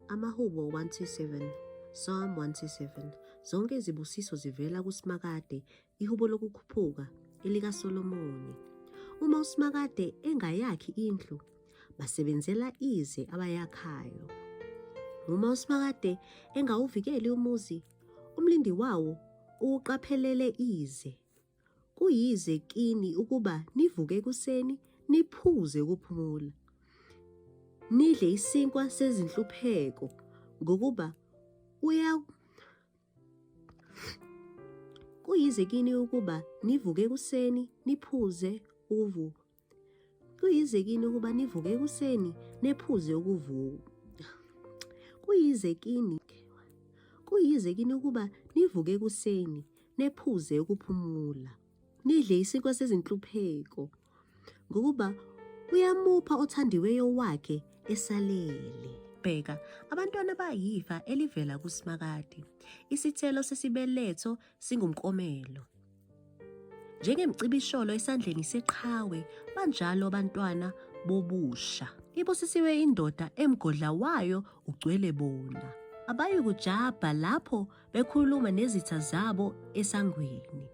Amahubo 127, Psalm 127. Zonke izibusiso zivela kuSimakade, ihubo lokukhuphuka elikaSolomoni. Uma uSimakade engayakhi indlu, basebenzela ize abayakhayo. Uma uSimakade engawuvikeli umuzi, umlindi wawo uwuqaphelele ize. Kuyize kini ukuba nivuke ekuseni niphuze ukuphumula, nidle isinkwa sezinhlupheko, ngokuba kuyize kini ukuba nivuke ekuseni niphuze ukuvuka. Kuyize kini ukuba nivuke ekuseni nephuze ukuvuka. Kuyize kini ukuba nivuke ekuseni nephuze ukuphumula, nidle isinkwa sezinhlupheko, ngokuba uyamupha othandiweyo wakhe esalele. Bheka, abantwana bayifa elivela kuSimakade, isithelo sesibeletho singumkomelo. Njengemcibisholo esandleni seqhawe, banjalo abantwana bobusha. Ibusisiwe indoda emgodla wayo ugcwele bona. Abayikujabha lapho bekhuluma nezitha zabo esangweni.